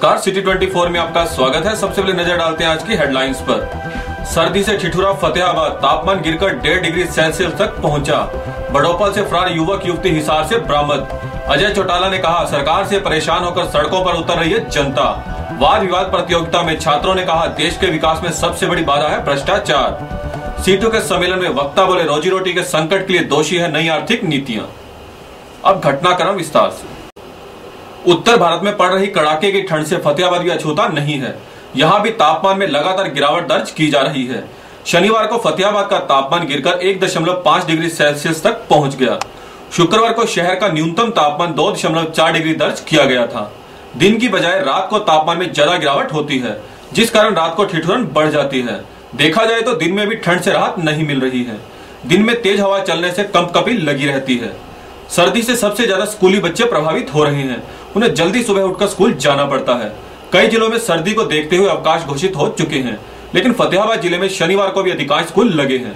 नमस्कार, सिटी 24 में आपका स्वागत है। सबसे पहले नजर डालते हैं आज की हेडलाइंस पर। सर्दी से ठिठुरा फतेहाबाद, तापमान गिरकर 1.5 डिग्री सेल्सियस तक पहुंचा। बड़ौपल से फरार युवक युवती हिसार से बरामद। अजय चौटाला ने कहा, सरकार से परेशान होकर सड़कों पर उतर रही है जनता। वाद विवाद प्रतियोगिता में छात्रों ने कहा, देश के विकास में सबसे बड़ी बाधा है भ्रष्टाचार। सीटों के सम्मेलन में वक्ता बोले, रोजी रोटी के संकट के लिए दोषी है नई आर्थिक नीतियां। अब घटनाक्रम विस्तार से। उत्तर भारत में पड़ रही कड़ाके की ठंड से फतेहाबाद भी अछूता नहीं है। यहां भी तापमान में लगातार गिरावट दर्ज की जा रही है। शनिवार को फतेहाबाद का तापमान गिरकर 1.5 डिग्री सेल्सियस तक पहुंच गया। शुक्रवार को शहर का न्यूनतम तापमान 2.4 डिग्री दर्ज किया गया था। दिन की बजाय रात को तापमान में ज्यादा गिरावट होती है, जिस कारण रात को ठिठुरन बढ़ जाती है। देखा जाए तो दिन में भी ठंड से राहत नहीं मिल रही है। दिन में तेज हवा चलने से कंपकपी लगी रहती है। सर्दी से सबसे ज्यादा स्कूली बच्चे प्रभावित हो रहे हैं। उन्हें जल्दी सुबह उठकर स्कूल जाना पड़ता है। कई जिलों में सर्दी को देखते हुए अवकाश घोषित हो चुके हैं, लेकिन फतेहाबाद जिले में शनिवार को भी अधिकांश स्कूल लगे हैं।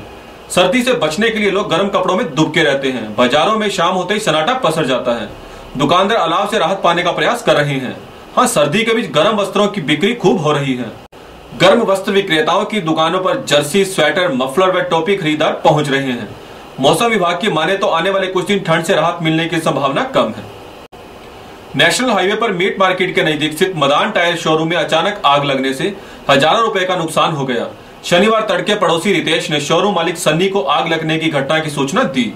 सर्दी से बचने के लिए लोग गर्म कपड़ों में दुबके रहते हैं। बाजारों में शाम होते ही सन्नाटा पसर जाता है। दुकानदार अलाव से राहत पाने का प्रयास कर रहे हैं। हाँ, सर्दी के बीच गर्म वस्त्रों की बिक्री खूब हो रही है। गर्म वस्त्र विक्रेताओं की दुकानों पर जर्सी, स्वेटर, मफलर व टोपी खरीदार पहुंच रहे हैं। मौसम विभाग की माने तो आने वाले कुछ दिन ठंड से राहत मिलने की संभावना कम है। नेशनल हाईवे पर मीट मार्केट के नजदीक स्थित मदान टायर शोरूम में अचानक आग लगने से हजारों रुपए का नुकसान हो गया। शनिवार तड़के पड़ोसी रितेश ने शोरूम मालिक सन्नी को आग लगने की घटना की सूचना दी।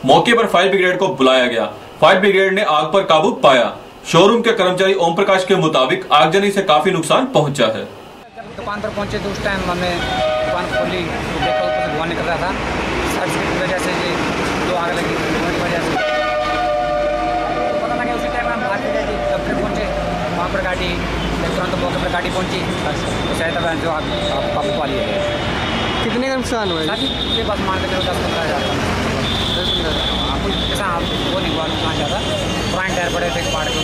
मौके पर फायर ब्रिगेड को बुलाया गया। फायर ब्रिगेड ने आग पर काबू पाया। शोरूम के कर्मचारी ओम प्रकाश के मुताबिक आगजनी से काफी नुकसान पहुंचा है। दुकान पर पहुंचे तो उस टाइम हमने दुकान खोली तो देखा ऊपर से धुआं निकल रहा था। सर्च की वजह से ये जो आग लगी उसकी वजह से तो पता लगा। उसी टाइम हम बाहर गए थे, दफ्तर पहुंचे, वहाँ पर गाड़ी तुरंत मौके पर गाड़ी पहुंची तो शायद जो आग काबू पा लिया। कितने का नुकसान हुआ है? ये बस मान के 10-15 हज़ार कुछ ऐसा वो नहीं हुआ नुकसान ज़्यादा। पुराने टायर पड़े थे, पाड़ के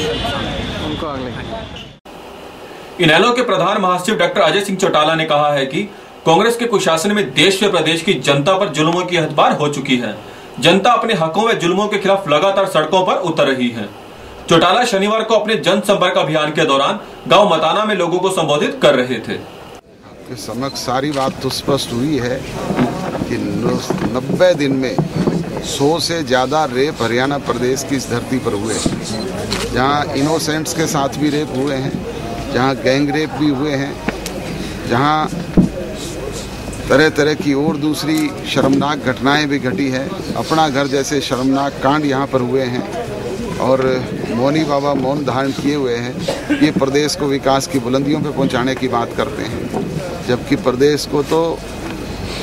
उनको आग लगी। इनेलो के प्रधान महासचिव डॉक्टर अजय सिंह चौटाला ने कहा है कि कांग्रेस के कुशासन में देश व प्रदेश की जनता पर जुल्मों की हद पार हो चुकी है। जनता अपने हकों व जुल्मों के खिलाफ लगातार सड़कों पर उतर रही है। चौटाला शनिवार को अपने जनसंपर्क अभियान के दौरान गांव मताना में लोगों को संबोधित कर रहे थे। समक्ष सारी बात तो स्पष्ट हुई है कि 90 दिन में 100 से ज्यादा रेप हरियाणा प्रदेश की इस धरती पर हुए, जहां इनोसेंट्स के साथ भी रेप हुए हैं, जहां गैंग रेप भी हुए हैं, जहां तरह तरह की और दूसरी शर्मनाक घटनाएं भी घटी है। अपना घर जैसे शर्मनाक कांड यहाँ पर हुए हैं और मौनी बाबा मौन धारण किए हुए हैं। ये प्रदेश को विकास की बुलंदियों पर पहुँचाने की बात करते हैं, जबकि प्रदेश को तो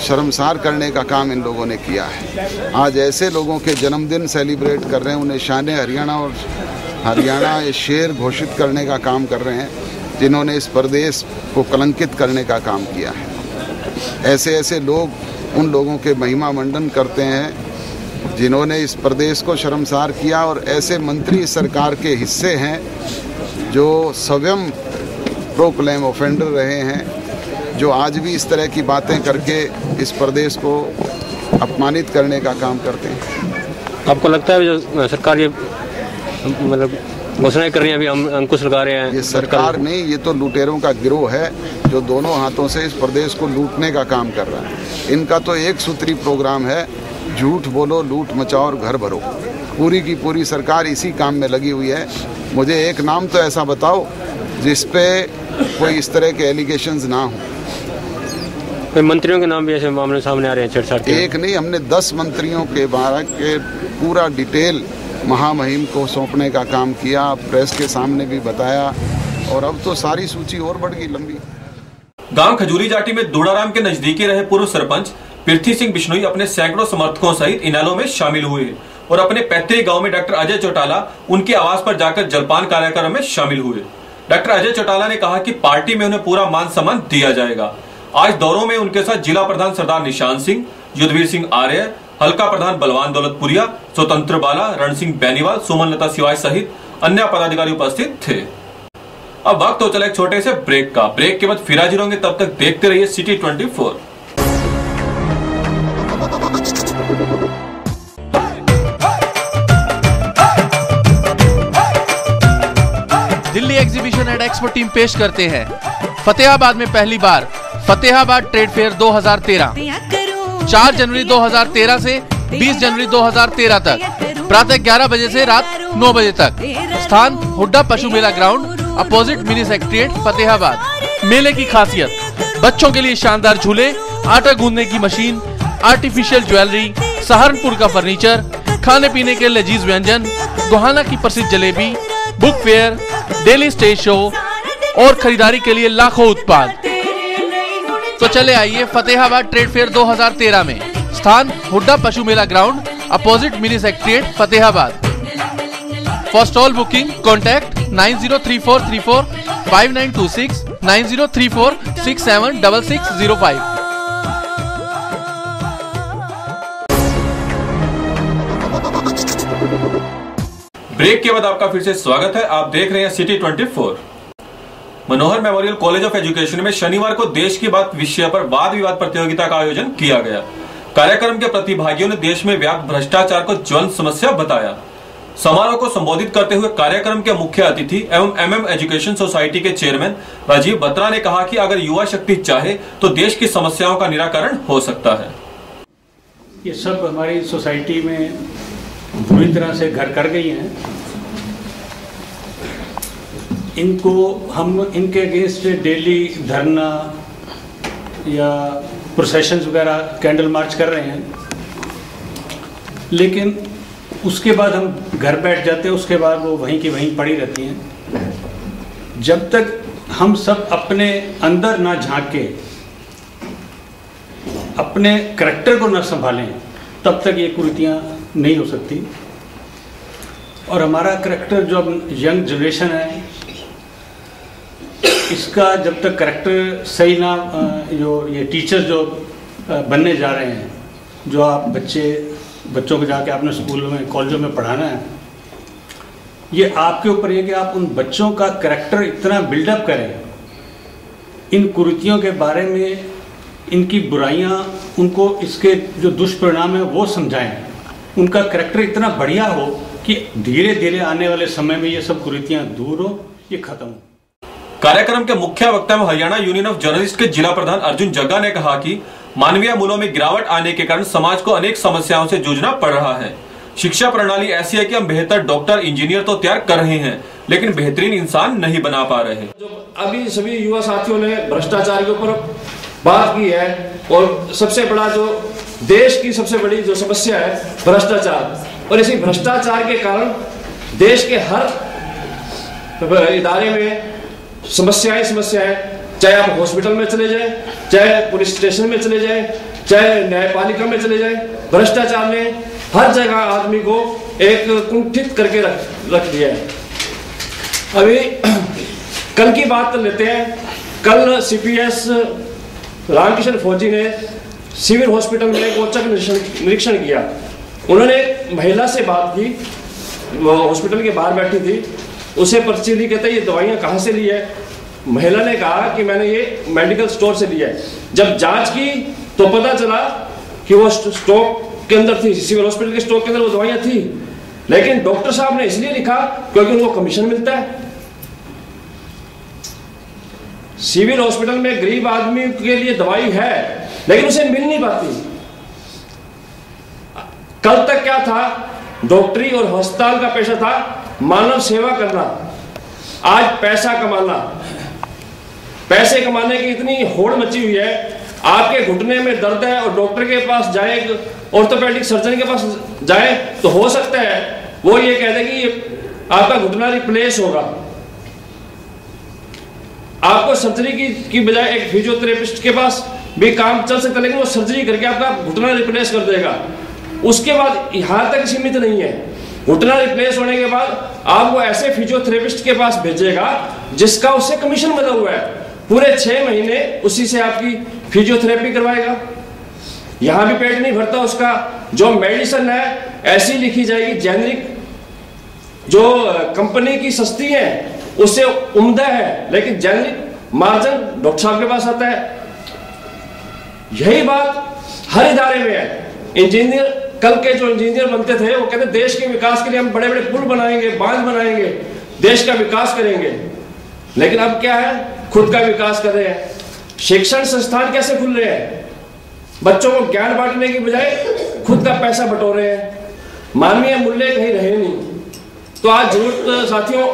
शर्मसार करने का काम इन लोगों ने किया है। आज ऐसे लोगों के जन्मदिन सेलिब्रेट कर रहे हैं, उन्हें शान हरियाणा ये शेर घोषित करने का काम कर रहे हैं, जिन्होंने इस प्रदेश को कलंकित करने का काम किया है। ऐसे लोग उन लोगों के महिमा मंडन करते हैं जिन्होंने इस प्रदेश को शर्मसार किया, और ऐसे मंत्री सरकार के हिस्से हैं जो स्वयं प्रोक्लेम ऑफेंडर रहे हैं, जो आज भी इस तरह की बातें करके इस प्रदेश को अपमानित करने का काम करते हैं। आपको लगता है जो सरकार ये मतलब घोषणाएं कर रही है, अभी हम अंकुश लगा रहे हैं? ये सरकार नहीं, ये तो लुटेरों का गिरोह है जो दोनों हाथों से इस प्रदेश को लूटने का काम कर रहा है। इनका तो एक सूत्री प्रोग्राम है, झूठ बोलो, लूट मचाओ और घर भरो। पूरी की पूरी सरकार इसी काम में लगी हुई है। मुझे एक नाम तो ऐसा बताओ जिस पे कोई इस तरह के एलिगेशंस ना हो। मंत्रियों के नाम भी ऐसे मामले सामने आ रहे हैं, छेड़छाड़ के। एक नहीं, हमने 10 मंत्रियों के बारे के पूरा डिटेल महामहिम को सौंपने का काम किया, प्रेस के सामने भी बताया, और अब तो सारी सूची और बढ़ गई लंबी। गांव खजूरी जाटी में दूड़ाराम के नजदीकी रहे पूर्व सरपंच पृथ्वी सिंह बिश्नोई अपने सैकड़ों समर्थकों सहित इनेलो में शामिल हुए और अपने पैतृक गांव में डॉक्टर अजय चौटाला उनके आवास पर जाकर जलपान कार्यक्रम में शामिल हुए। डॉक्टर अजय चौटाला ने कहा कि पार्टी में उन्हें पूरा मान सम्मान दिया जाएगा। आज दौरों में उनके साथ जिला प्रधान सरदार निशान सिंह, युद्धवीर सिंह आर्य, हल्का प्रधान बलवान दौलतपुरिया, स्वतंत्र बाला, रण सिंह बेनीवाल, सुमन लता सिवाय सहित अन्य पदाधिकारी उपस्थित थे। अब वक्त हो चला एक छोटे से ब्रेक का। ब्रेक के बाद फिर हाजिर होंगे, तब तक देखते रहिए city 24। Delhi exhibition at expo team पेश करते हैं फतेहाबाद में पहली बार फतेहाबाद ट्रेड फेयर 2013। 4 जनवरी 2013 से 20 जनवरी 2013 तक प्रातः 11 बजे से रात 9 बजे तक। स्थान हुड्डा पशु मेला ground opposite mini secretariat Fatehabad. मेले की खासियत बच्चों के लिए शानदार झूले, आटा गूंदने की मशीन, आर्टिफिशियल ज्वेलरी, सहारनपुर का फर्नीचर, खाने पीने के लजीज व्यंजन, गोहाना की प्रसिद्ध jalebi, book fair, daily stage show और खरीदारी के लिए लाखों उत्पाद। तो चले आइए फतेहाबाद ट्रेड फेयर 2013 में। स्थान हुड्डा पशु मेला ground opposite mini secretariat Fatehabad. For stall booking contact 903434 5926 9034676605। Break के बाद आपका फिर से स्वागत है। आप देख रहे हैं city 24। Manohar memorial college of education में शनिवार को देश की बात विषय पर वाद विवाद प्रतियोगिता का आयोजन किया गया। कार्यक्रम के प्रतिभागियों ने देश में व्याप्त भ्रष्टाचार को ज्वलंत समस्या बताया। समारोह को संबोधित करते हुए कार्यक्रम के मुख्य अतिथि एवं MM एजुकेशन सोसाइटी के चेयरमैन राजीव बत्रा ने कहा कि अगर युवा शक्ति चाहे तो देश की समस्याओं का निराकरण हो सकता है। ये सब हमारी सोसाइटी में बुरी तरह से घर कर गई हैं। इनको हम इनके अगेंस्ट डेली धरना या प्रोसेशंस वगैरह कैंडल मार्च कर रहे हैं, लेकिन उसके बाद हम घर बैठ जाते हैं। उसके बाद वो वहीं की वहीं पड़ी रहती हैं। जब तक हम सब अपने अंदर ना झांक के अपने करैक्टर को ना संभालें तब तक ये कुरीतियाँ नहीं हो सकती। और हमारा करैक्टर जो यंग जनरेशन है, इसका जब तक करैक्टर सही ना, जो ये टीचर्स जो बनने जा रहे हैं, जो आप बच्चों को जाके आपने स्कूलों में कॉलेजों में पढ़ाना है, ये आपके ऊपर है कि आप उन बच्चों का करैक्टर इतना बिल्डअप करें, इन कुरीतियों के बारे में, इनकी बुराइयां, उनको इसके जो दुष्परिणाम है वो समझाएं। उनका करैक्टर इतना बढ़िया हो कि धीरे धीरे आने वाले समय में ये सब कुरीतियां दूर हो, ये खत्म हो। कार्यक्रम के मुख्य वक्ता में हरियाणा यूनियन ऑफ जर्नलिस्ट के जिला प्रधान अर्जुन जग्गा ने कहा कि मानवीय मूल्यों में गिरावट आने के कारण समाज को अनेक समस्याओं से जूझना पड़ रहा है। शिक्षा प्रणाली ऐसी है कि हम बेहतर डॉक्टर, इंजीनियर तो तैयार कर रहे हैं, लेकिन बेहतरीन इंसान नहीं बना पा रहे। जो अभी सभी युवा साथियों ने भ्रष्टाचार के ऊपर बात की है, और सबसे बड़ा जो देश की सबसे बड़ी जो समस्या है भ्रष्टाचार, और इसी भ्रष्टाचार के कारण देश के हर इदारे में समस्याएं, चाहे आप हॉस्पिटल में चले जाएं, चाहे पुलिस स्टेशन में चले जाएं, चाहे न्यायपालिका में चले जाएं, भ्रष्टाचार ने हर जगह आदमी को एक कुंठित करके रख दिया है। अभी कल की बात लेते हैं। कल CPS रामकिशन फौजी ने सिविल हॉस्पिटल में एक औचक निरीक्षण किया। उन्होंने महिला से बात की, वो हॉस्पिटल के बाहर बैठी थी, उसे पर्ची दी, कहते ये दवाइयाँ कहाँ से ली है? महिला ने कहा कि मैंने ये मेडिकल स्टोर से लिया है। जब जांच की तो पता चला कि वो स्टॉक के अंदर थी, सिविल हॉस्पिटल के स्टॉक के अंदर वो दवाइयाँ थी, लेकिन डॉक्टर साहब ने इसलिए लिखा क्योंकि उनको कमीशन मिलता है। सिविल हॉस्पिटल में गरीब आदमी के लिए दवाई है, लेकिन उसे मिल नहीं पाती। कल तक क्या था? डॉक्टरी और अस्पताल का पेशा था मानव सेवा करना, आज पैसा कमाना। पैसे कमाने की इतनी होड़ मची हुई है, आपके घुटने में दर्द है और डॉक्टर के पास जाए, ऑर्थोपेडिक सर्जन के पास जाए, तो हो सकता है वो ये कह दे कि आपका घुटना रिप्लेस होगा। आपको सर्जरी की बजाय एक फिजियोथेरेपिस्ट के पास भी काम चल सकता है, लेकिन वो सर्जरी करके आपका घुटना रिप्लेस कर देगा। उसके बाद यहां तक सीमित नहीं है, घुटना रिप्लेस होने के बाद आपको ऐसे फिजियोथेरेपिस्ट के पास भेजेगा जिसका उससे कमीशन मिला हुआ है, पूरे 6 महीने उसी से आपकी फिजियोथेरेपी करवाएगा। यहां भी पेट नहीं भरता उसका। जो मेडिसिन है ऐसी लिखी जाएगी जेनरिक, जो कंपनी की सस्ती है उससे उम्दा है, लेकिन जेनरिक मार्जिन डॉक्टर साहब के पास आता है। यही बात हर इदारे में है। इंजीनियर, कल के जो इंजीनियर बनते थे वो कहते देश के विकास के लिए हम बड़े बड़े पुल बनाएंगे, बांध बनाएंगे, देश का विकास करेंगे, लेकिन अब क्या है, खुद का विकास कर रहे हैं। शिक्षण संस्थान कैसे खुल रहे हैं, बच्चों को ज्ञान बांटने की बजाय खुद का पैसा बटोर रहे हैं, मानवीय मूल्य कहीं रहे नहीं। तो आज जरूरत साथियों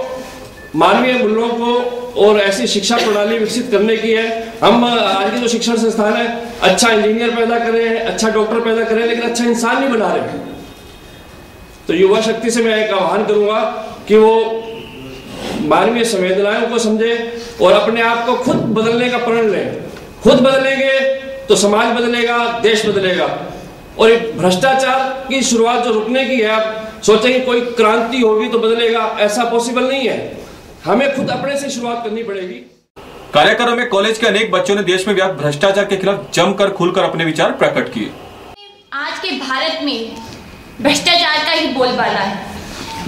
मानवीय मूल्यों को और ऐसी शिक्षा प्रणाली विकसित करने की है। हम आज के जो शिक्षण संस्थान है, अच्छा इंजीनियर पैदा कर रहे हैं, अच्छा डॉक्टर पैदा कर रहे हैं, लेकिन अच्छा इंसान नहीं बना रहे। तो युवा शक्ति से मैं एक आह्वान करूंगा कि वो मानवीय संवेदनाओं को समझे और अपने आप को खुद बदलने का प्रण लें। खुद बदलेंगे तो समाज बदलेगा, देश बदलेगा। और भ्रष्टाचार की शुरुआत जो रुकने की है, आप सोचेंगे कोई क्रांति होगी तो बदलेगा, ऐसा पॉसिबल नहीं है। हमें खुद अपने से शुरुआत करनी पड़ेगी। कार्यक्रम में कॉलेज के अनेक बच्चों ने देश में व्याप्त भ्रष्टाचार के खिलाफ जमकर खुलकर अपने विचार प्रकट किए। आज के भारत में भ्रष्टाचार का ही बोलबाला है।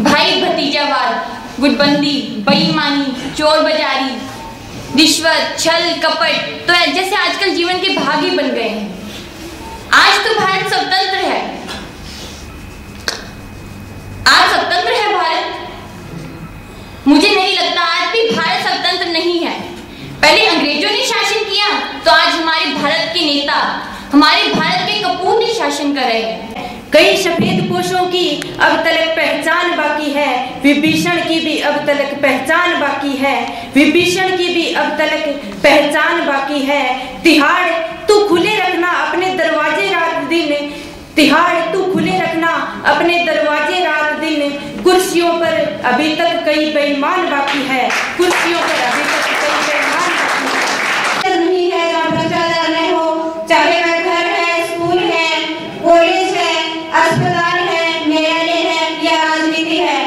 भाई भतीजावाद, गुटबंदी, बेईमानी, चोर बाजारी, रिश्वत, छल, कपट तो जैसे आजकल जीवन के भाग ही बन गए हैं। आज तो भारत स्वतंत्र है, आज स्वतंत्र है भारत। मुझे नहीं लगता आज भी भारत स्वतंत्र नहीं है। पहले अंग्रेजों ने शासन किया तो आज हमारे भारत के नेता, हमारे भारत के कपूर ने शासन कर रहे हैं। कई सफेद पोशों की अब तलक पहचान बाकी है, विभीषण की भी अब तलक पहचान बाकी है, विभीषण की भी अब तलक पहचान बाकी है। तिहाड़ तू खुले रखना अपने दरवाजे रात दिन, तिहाड़ तू खुले रखना अपने दरवाजे रात दिन। कुर्सियों पर अभी तक कई बेईमान बाकी है, कुर्सियों पर अभी तक कई बेईमान बाकी है। नहीं है जहाँ भ्रष्टाचार नहीं हो, चाहे वह घर है, स्कूल है, कॉलेज है, अस्पताल है, न्यायालय है या राजनीति है।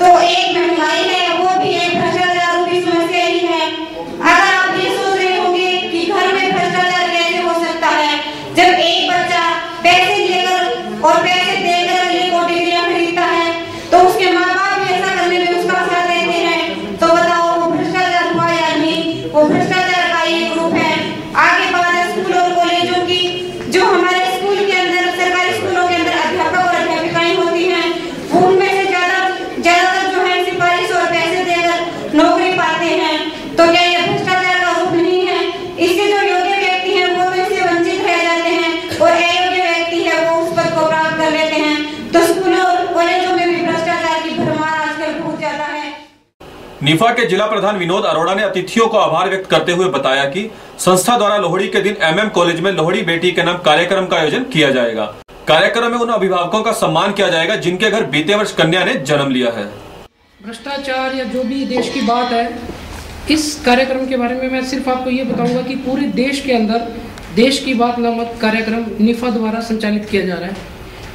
तो एक महंगाई है, वो भी एक भ्रष्टाचार की समस्या ही है। अगर आप ये सोच रहे होंगे कि घर में भ्रष्टाचार कैसे हो सकता है, जब एक बच्चा पैसे लेकर और पैसे देकर लेकर डिग्रियां खरीदता है तो उसके माँ बाप भी ऐसा करने में उसका साथ देते हैं, तो बताओ वो भ्रष्टाचार हुआ या नहीं? वो भ्रष्टाचार का एक रूप है। आगे बात है स्कूल और कॉलेजों की। जो हमारे स्कूल के अंदर, सरकारी स्कूलों के अंदर अध्यापक और अध्यापिकाएं होती हैं, उनमें से ज्यादातर जो है सिफारिश और पैसे देकर नौकरी पाते हैं। तो क्या ये भ्रष्टाचार का रूप नहीं है? इससे जो योग्य व्यक्ति हैं वो तो इससे वंचित रह जाते हैं और अयोग्य व्यक्ति है वो उस पद को प्राप्त कर लेते हैं। तो स्कूलों और कॉलेजों में भी भ्रष्टाचार की भरमार आजकल बहुत ज्यादा है। निफा के जिला प्रधान विनोद अरोड़ा ने अतिथियों को आभार व्यक्त करते हुए बताया कि संस्था द्वारा लोहड़ी के दिन एमएम कॉलेज में लोहड़ी बेटी के नाम कार्यक्रम का आयोजन किया जाएगा। कार्यक्रम में उन अभिभावकों का सम्मान किया जाएगा जिनके घर बीते वर्ष कन्या ने जन्म लिया है। भ्रष्टाचार या जो भी देश की बात है, इस कार्यक्रम के बारे में मैं सिर्फ आपको ये बताऊंगा कि पूरे देश के अंदर देश की बात नामक कार्यक्रम निफा द्वारा संचालित किया जा रहा है।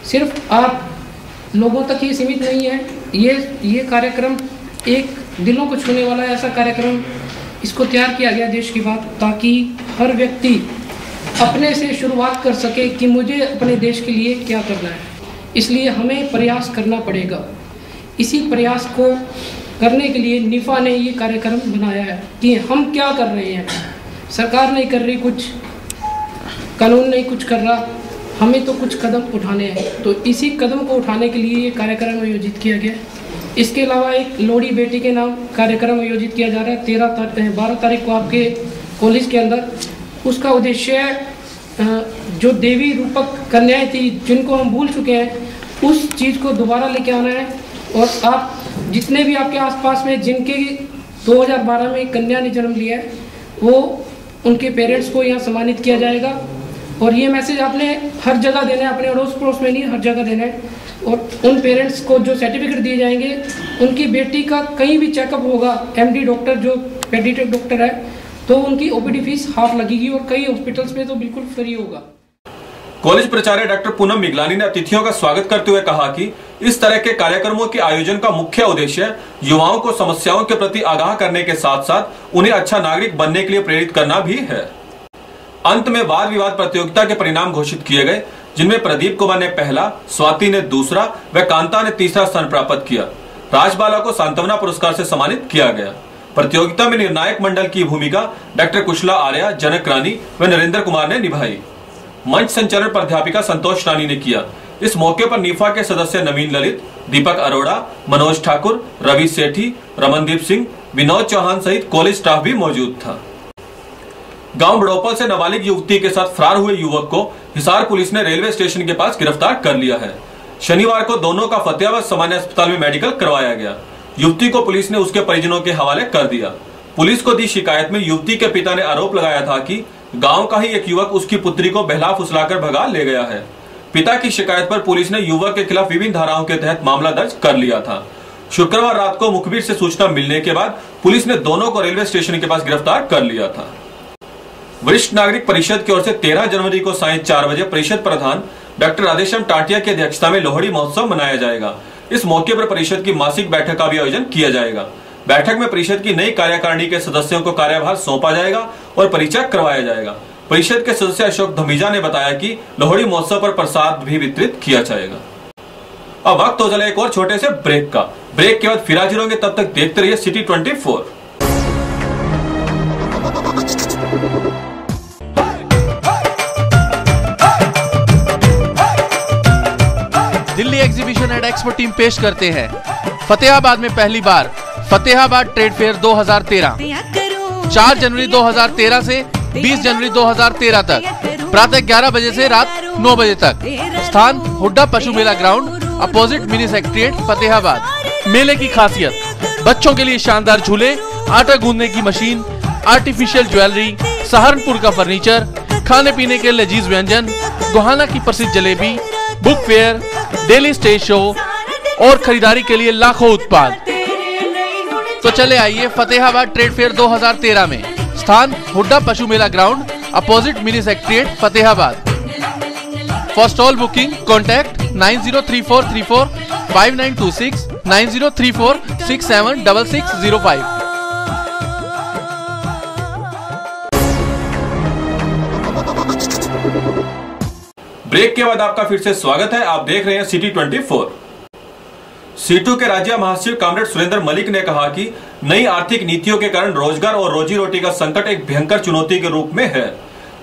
सिर्फ आप लोगों तक ही सीमित नहीं है, ये कार्यक्रम एक दिलों को छूने वाला ऐसा कार्यक्रम इसको तैयार किया गया देश की बात, ताकि हर व्यक्ति अपने से शुरुआत कर सके कि मुझे अपने देश के लिए क्या करना है। इसलिए हमें प्रयास करना पड़ेगा। इसी प्रयास को करने के लिए निफा ने ये कार्यक्रम बनाया है कि हम क्या कर रहे हैं। सरकार नहीं कर रही कुछ, कानून नहीं कुछ कर रहा, हमें तो कुछ कदम उठाने हैं। तो इसी कदम को उठाने के लिए ये कार्यक्रम आयोजित किया गया। इसके अलावा एक लोहड़ी बेटी के नाम कार्यक्रम आयोजित किया जा रहा है 12 तारीख को आपके कॉलेज के अंदर। उसका उद्देश्य जो देवी रूपक कन्याएं थी जिनको हम भूल चुके हैं, उस चीज़ को दोबारा लेके आना है। और आप जितने भी आपके आसपास में जिनके 2012 में कन्या ने जन्म लिया है, वो उनके पेरेंट्स को यहाँ सम्मानित किया जाएगा। और ये मैसेज आपने हर जगह देना है, अपने अड़ोस पड़ोस में नहीं, हर जगह देना है। और उन पेरेंट्स को जो सर्टिफिकेट दिए जाएंगे, उनकी बेटी का कहीं भी चेकअप होगा, एमडी डॉक्टर जो पेडियाट्रिक डॉक्टर है, तो उनकी ओपीडी फीस हाफ लगेगी और कई हॉस्पिटल्स में तो बिल्कुल फ्री होगा। कॉलेज प्राचार्य डॉक्टर पूनम मिगलानी ने अतिथियों का स्वागत करते हुए कहा कि इस तरह के कार्यक्रमों के आयोजन का मुख्य उद्देश्य युवाओं को समस्याओं के प्रति आगाह करने के साथ साथ उन्हें अच्छा नागरिक बनने के लिए प्रेरित करना भी है। अंत में वाद विवाद प्रतियोगिता के परिणाम घोषित किए गए, जिनमें प्रदीप कुमार ने पहला, स्वाति ने दूसरा व कांता ने तीसरा स्थान प्राप्त किया। राजबाला को सांत्वना पुरस्कार से सम्मानित किया गया। प्रतियोगिता में निर्णायक मंडल की भूमिका डॉक्टर कुशला आर्या, जनक रानी व नरेंद्र कुमार ने निभाई। मंच संचालन प्राध्यापिका संतोष रानी ने किया। इस मौके पर निफा के सदस्य नवीन ललित, दीपक अरोड़ा, मनोज ठाकुर, रवि सेठी, रमनदीप सिंह, विनोद चौहान सहित कॉलेज स्टाफ भी मौजूद था। गांव बड़ौपल से नाबालिग युवती के साथ फरार हुए युवक को हिसार पुलिस ने रेलवे स्टेशन के पास गिरफ्तार कर लिया है। शनिवार को दोनों का फतेहाबाद सामान्य अस्पताल में मेडिकल करवाया गया। युवती को पुलिस ने उसके परिजनों के हवाले कर दिया। पुलिस को दी शिकायत में युवती के पिता ने आरोप लगाया था कि गांव का ही एक युवक उसकी पुत्री को बहला फुसलाकर भगा ले गया है। पिता की शिकायत पर पुलिस ने युवक के खिलाफ विभिन्न धाराओं के तहत मामला दर्ज कर लिया था। शुक्रवार रात को मुखबिर से सूचना मिलने के बाद पुलिस ने दोनों को रेलवे स्टेशन के पास गिरफ्तार कर लिया था। वरिष्ठ नागरिक परिषद की ओर से 13 जनवरी को सायं 4 बजे परिषद प्रधान डॉक्टर राधेश्याम टाटिया की अध्यक्षता में लोहड़ी महोत्सव मनाया जाएगा। इस मौके पर परिषद की मासिक बैठक का भी आयोजन किया जाएगा। बैठक में परिषद की नई कार्यकारिणी के सदस्यों को कार्यभार सौंपा जाएगा और परिचय करवाया जाएगा। परिषद के सदस्य अशोक धमीजा ने बताया कि लोहड़ी महोत्सव पर प्रसाद भी वितरित किया जाएगा। अब वक्त हो चला एक और छोटे से ब्रेक का। ब्रेक के बाद फिर हाजिर होंगे, तब तक देखते रहिए city 24। Delhi exhibition and expo team पेश करते हैं फतेहाबाद में पहली बार फतेहाबाद ट्रेड फेयर 2013। 4 जनवरी 2013 से 20 जनवरी 2013 तक प्रातः 11 बजे से रात 9 बजे तक। स्थान हुड्डा पशु मेला ground opposite mini secretariat Fatehabad. मेले की खासियत बच्चों के लिए शानदार झूले, आटा गूंदने की मशीन, आर्टिफिशियल ज्वेलरी, सहारनपुर का फर्नीचर, खाने पीने के लजीज व्यंजन, गोहाना की प्रसिद्ध jalebi, book fair, daily stage show और खरीदारी के लिए लाखों उत्पाद। तो चले आइए फतेहाबाद ट्रेड फेयर 2013 में। स्थान हुड्डा पशु मेला ground opposite mini secretariat Fatehabad. For stall booking contact 903434 5926 9034676605। Break के बाद आपका फिर से स्वागत है। आप देख रहे हैं सिटी 24। सीटू के राज्य महासचिव कॉमरेड सुरेंद्र मलिक ने कहा कि नई आर्थिक नीतियों के कारण रोजगार और रोजी रोटी का संकट एक भयंकर चुनौती के रूप में है।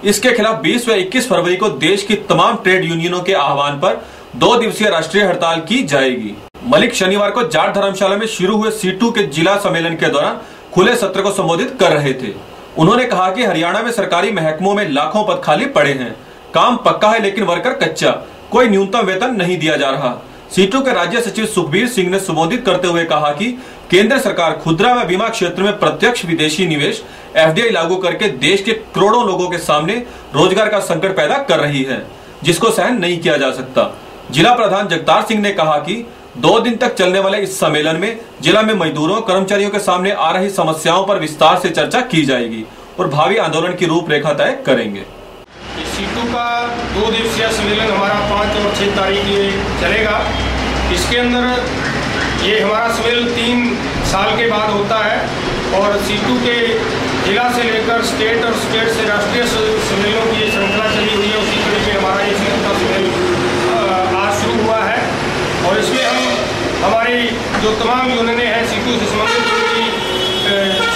इसके खिलाफ 20 व 21 फरवरी को देश की तमाम ट्रेड यूनियनों के आह्वान पर 2 दिवसीय राष्ट्रीय हड़ताल की जाएगी। मलिक शनिवार को जाट धर्मशाला में शुरू हुए सीटू के जिला सम्मेलन के दौरान खुले सत्र को संबोधित कर रहे थे। उन्होंने कहा कि हरियाणा में सरकारी महकमों में लाखों पद खाली पड़े हैं। काम पक्का है लेकिन वर्कर कच्चा, कोई न्यूनतम वेतन नहीं दिया जा रहा। सीटू के राज्य सचिव सुखबीर सिंह ने संबोधित करते हुए कहा कि केंद्र सरकार खुदरा व बीमा क्षेत्र में प्रत्यक्ष विदेशी निवेश FDI लागू करके देश के करोड़ों लोगों के सामने रोजगार का संकट पैदा कर रही है, जिसको सहन नहीं किया जा सकता। जिला प्रधान जगतार सिंह ने कहा कि 2 दिन तक चलने वाले इस सम्मेलन में जिला में मजदूरों कर्मचारियों के सामने आ रही समस्याओं पर विस्तार से चर्चा की जाएगी और भावी आंदोलन की रूपरेखा तय करेंगे। सीटू का 2 दिवसीय सम्मेलन हमारा 5 और 6 तारीख ये चलेगा। इसके अंदर ये हमारा सम्मेलन 3 साल के बाद होता है और सीटू के जिला से लेकर स्टेट और स्टेट से राष्ट्रीय सम्मेलनों की ये श्रृंखला चली हुई है। उसी तरीके से हमारा ये सम्मेलन आज शुरू हुआ है और इसमें हम हमारी जो तमाम यूनियनें हैं सीटू से संबंधित उनकी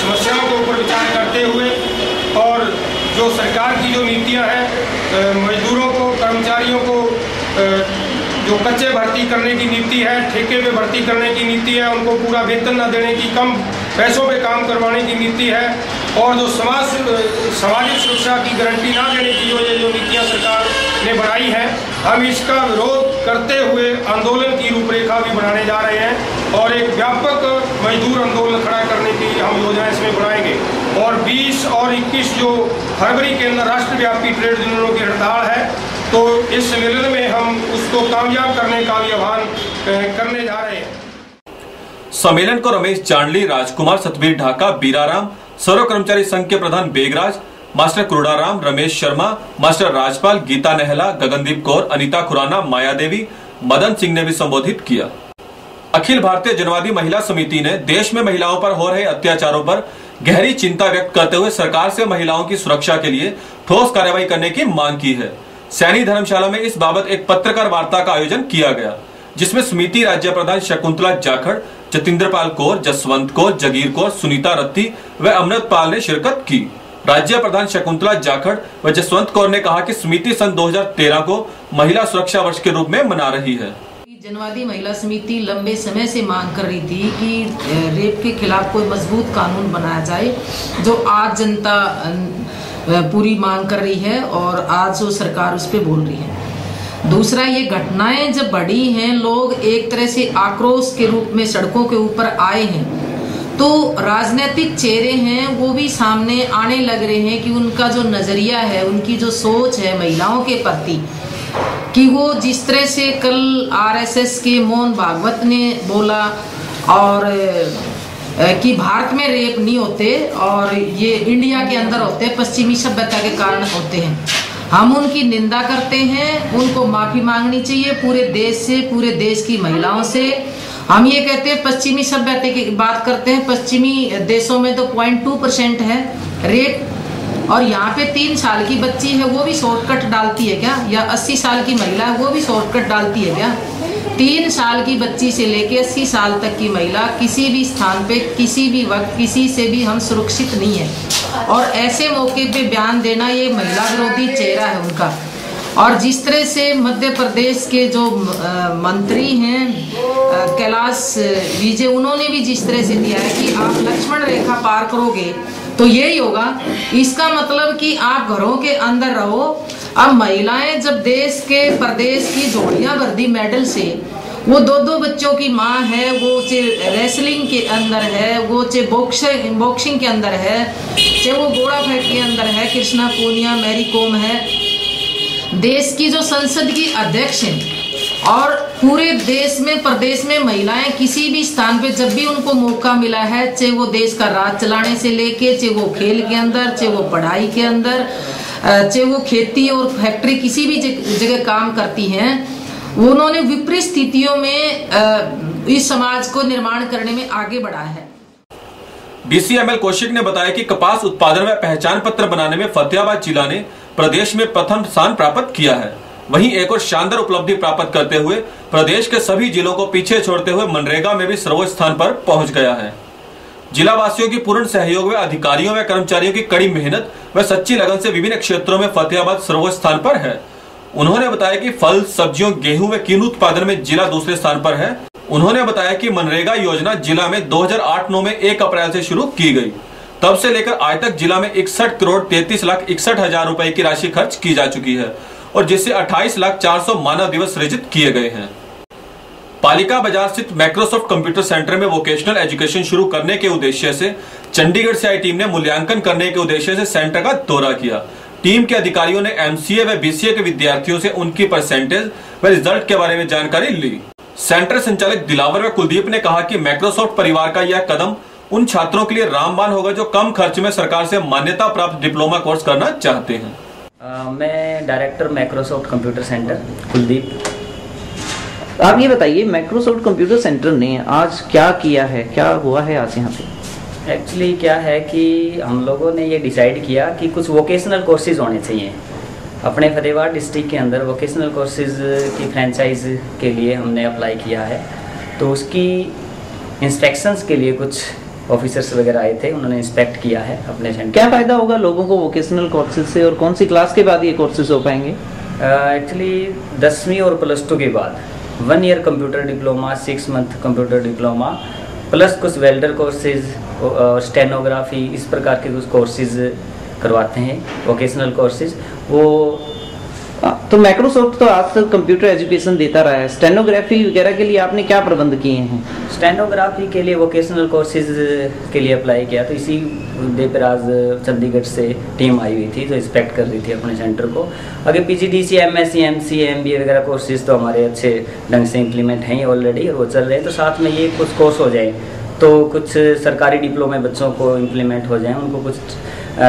समस्याओं के ऊपर विचार करते हुए और जो सरकार की जो नीतियां हैं मजदूरों को कर्मचारियों को जो कच्चे भर्ती करने की नीति है, ठेके पे भर्ती करने की नीति है, उनको पूरा वेतन न देने की, कम पैसों पे काम करवाने की नीति है और जो सामाजिक सुरक्षा की गारंटी ना देने की जो नीतियां सरकार ने बनाई है, हम इसका विरोध करते हुए आंदोलन की रूपरेखा भी बनाने जा रहे हैं और एक व्यापक मजदूर आंदोलन खड़ा करने की हम योजना इसमें बनाएंगे। और 20 और 21 जो फरवरी के अंदर राष्ट्रव्यापी ट्रेड यूनियनों की हड़ताल है, तो इस सम्मेलन में हम उसको कामयाब करने का भी आह्वान करने जा रहे हैं। सम्मेलन को रमेश चांडली, राजकुमार, सतबीर ढाका, बीराराम, सर्व कर्मचारी संघ के प्रधान बेगराज, मास्टर कुरुड़ाराम, रमेश शर्मा, मास्टर राजपाल, गीता नेहला, गगनदीप कौर, अनीता खुराना, माया देवी, मदन सिंह ने भी संबोधित किया। अखिल भारतीय जनवादी महिला समिति ने देश में महिलाओं पर हो रहे अत्याचारों पर गहरी चिंता व्यक्त करते हुए सरकार से महिलाओं की सुरक्षा के लिए ठोस कार्रवाई करने की मांग की है। सैनी धर्मशाला में इस बाबत एक पत्रकार वार्ता का आयोजन किया गया, जिसमें समिति राज्य प्रधान शकुंतला जाखड़, जतिंद्रपाल कौर, जसवंत कौर, जगीर कौर, सुनीता रत्ती व अमृत पाल ने शिरकत की। राज्य प्रधान शकुंतला जाखड़ व जसवंत कौर ने कहा कि समिति सन 2013 को महिला सुरक्षा वर्ष के रूप में मना रही है। जनवादी महिला समिति लंबे समय से मांग कर रही थी कि रेप के खिलाफ कोई मजबूत कानून बनाया जाए, जो आज जनता पूरी मांग कर रही है और आज वो सरकार उस पर बोल रही है। दूसरा, ये घटनाएं जब बढ़ी हैं, लोग एक तरह से आक्रोश के रूप में सड़कों के ऊपर आए हैं, तो राजनीतिक चेहरे हैं वो भी सामने आने लग रहे हैं कि उनका जो नजरिया है, उनकी जो सोच है महिलाओं के प्रति, कि वो जिस तरह से कल आरएसएस के मोहन भागवत ने बोला और कि भारत में रेप नहीं होते और ये इंडिया के अंदर होते, पश्चिमी सभ्यता के कारण होते हैं, हम उनकी निंदा करते हैं। उनको माफी मांगनी चाहिए पूरे देश से, पूरे देश की महिलाओं से। हम ये कहते हैं पश्चिमी सभ्यता की बात करते हैं, पश्चिमी देशों में तो 0.2% है रेप, और यहाँ पे 3 साल की बच्ची है वो भी शॉर्टकट डालती है क्या? या 80 साल की महिला है वो भी शॉर्टकट डालती है क्या? 3 साल की बच्ची से लेके 80 साल तक की महिला किसी भी स्थान पे, किसी भी वक्त, किसी से भी हम सुरक्षित नहीं है। और ऐसे मौके पे बयान देना, ये महिला विरोधी चेहरा है उनका। और जिस तरह से मध्य प्रदेश के जो मंत्री हैं कैलाश विजय, उन्होंने भी जिस तरह से दिया है कि आप लक्ष्मण रेखा पार करोगे तो यही होगा। इसका मतलब कि आप घरों के अंदर रहो। अब महिलाएं जब देश के प्रदेश की जोड़ियां भर दी मेडल से, वो 2-2 बच्चों की माँ है, वो चाहे रेसलिंग के अंदर है, वो चाहे बॉक्सिंग के अंदर है, चाहे वो घोड़ा फेंक के अंदर है, कृष्णा पूनिया, मैरी कॉम है, देश की जो संसद की अध्यक्ष हैं, और पूरे देश में प्रदेश में महिलाएं किसी भी स्थान पे जब भी उनको मौका मिला है, चाहे वो देश का राज चलाने से लेके, चाहे वो खेल के अंदर, चाहे वो पढ़ाई के अंदर, चाहे वो खेती और फैक्ट्री किसी भी जगह काम करती हैं, उन्होंने विपरीत स्थितियों में इस समाज को निर्माण करने में आगे बढ़ा है। DCML कौशिक ने बताया कि कपास उत्पादन में पहचान पत्र बनाने में फतेहाबाद जिला ने प्रदेश में प्रथम स्थान प्राप्त किया है। वहीं एक और शानदार उपलब्धि प्राप्त करते हुए प्रदेश के सभी जिलों को पीछे छोड़ते हुए मनरेगा में भी सर्वोच्च स्थान पर पहुंच गया है। जिला वासियों की पूर्ण सहयोग व अधिकारियों व कर्मचारियों की कड़ी मेहनत व सच्ची लगन से विभिन्न क्षेत्रों में फतेहाबाद सर्वोच्च स्थान पर है। उन्होंने बताया कि फल, सब्जियों, गेहूं व कीनू उत्पादन में जिला दूसरे स्थान पर है। उन्होंने बताया कि मनरेगा योजना जिला में 2008-9 में 1 अप्रैल से शुरू की गई। तब से लेकर आज तक जिला में 61,33,61,000 रुपए की राशि खर्च की जा चुकी है और जिससे 28,04,000 मानव दिवस सृजित किए गए हैं। पालिका बाजार स्थित माइक्रोसॉफ्ट कंप्यूटर सेंटर में वोकेशनल एजुकेशन शुरू करने के उद्देश्य से चंडीगढ़ से आई टीम ने मूल्यांकन करने के उद्देश्य से सेंटर का दौरा किया। टीम के अधिकारियों ने MCA व BCA के विद्यार्थियों से उनकी परसेंटेज व रिजल्ट के बारे में जानकारी ली। सेंटर संचालक दिलावर व कुलदीप ने कहा कि माइक्रोसॉफ्ट परिवार का यह कदम उन छात्रों के लिए रामबाण होगा जो कम खर्च में सरकार से मान्यता प्राप्त डिप्लोमा कोर्स करना चाहते हैं। मैं director Microsoft computer centre Kuldeep. आप ये बताइए, माइक्रोसॉफ्ट कंप्यूटर सेंटर ने आज क्या किया है, क्या हुआ है आज यहाँ पे? एक्चुअली क्या है कि हम लोगों ने ये डिसाइड किया कि कुछ वोकेशनल कोर्सेज होने चाहिए अपने फतेहाबाद डिस्ट्रिक्ट के अंदर। वोकेशनल कोर्सेज की फ्रेंचाइज के लिए हमने अप्लाई किया है, तो उसकी इंस्पेक्शंस के लिए कुछ ऑफिसर्स वगैरह आए थे, उन्होंने इंस्पेक्ट किया है अपने सेंटर। क्या फ़ायदा होगा लोगों को वोकेशनल कोर्सेज से और कौन सी क्लास के बाद ये कोर्सेज हो पाएंगे? एक्चुअली 10वीं और +2 के बाद 1 year computer diploma, 6 month computer diploma plus कुछ वेल्डर कोर्सेज और स्टेनोग्राफी, इस प्रकार के कुछ कोर्सेज करवाते हैं वोकेशनल कोर्सेज। वो तो माइक्रोसॉफ्ट तो आज तक कंप्यूटर एजुकेशन देता रहा है, स्टेनोग्राफी वगैरह के लिए आपने क्या प्रबंध किए हैं? स्टेनोग्राफी के लिए वोकेशनल कोर्सेज के लिए अप्लाई किया, तो इसी मुद्दे पर आज चंडीगढ़ से टीम आई हुई थी, तो इंस्पेक्ट कर रही थी अपने सेंटर को। आगे PGDC, MSc, MCA, MBA वगैरह कोर्सेज तो हमारे अच्छे ढंग से इम्प्लीमेंट हैं ऑलरेडी और वो चल रहे हैं। तो साथ में ये कुछ कोर्स हो जाए तो कुछ सरकारी डिप्लोमे बच्चों को इम्प्लीमेंट हो जाए, उनको कुछ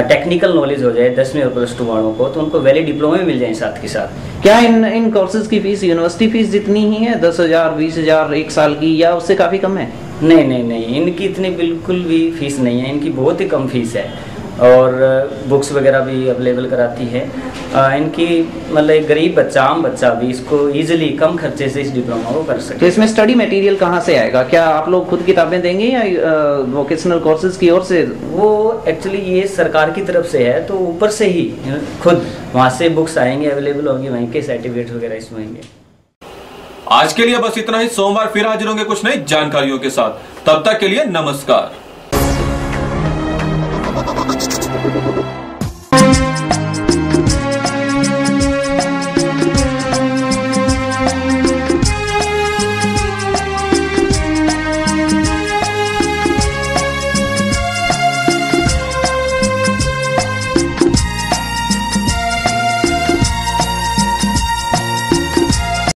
टेक्निकल नॉलेज हो जाए 10वीं और +2 वालों को, तो उनको वैलिड डिप्लोमे मिल जाए साथ के साथ। क्या इन कोर्सेज की फीस यूनिवर्सिटी फीस जितनी ही है, 10,000, 20,000 एक साल की, या उससे काफ़ी कम है? नहीं, इनकी इतनी बिल्कुल भी फीस नहीं है, इनकी बहुत ही कम फीस है और बुक्स वगैरह भी अवेलेबल कराती है। इनकी मतलब एक गरीब बच्चा, आम बच्चा भी इसको इजीली कम खर्चे से इस डिप्लोमा को कर सके। तो इसमें स्टडी मटेरियल कहाँ से आएगा? क्या आप लोग खुद किताबें देंगे या वोकेशनल कोर्सेज की ओर से? वो एक्चुअली ये सरकार की तरफ से है, तो ऊपर से ही खुद वहाँ से बुक्स आएंगे, अवेलेबल होंगी, वहीं के सर्टिफिकेट वगैरह इसमें होंगे। आज के लिए बस इतना ही। सोमवार फिर हाजिर होंगे कुछ नई जानकारियों के साथ। तब तक के लिए नमस्कार।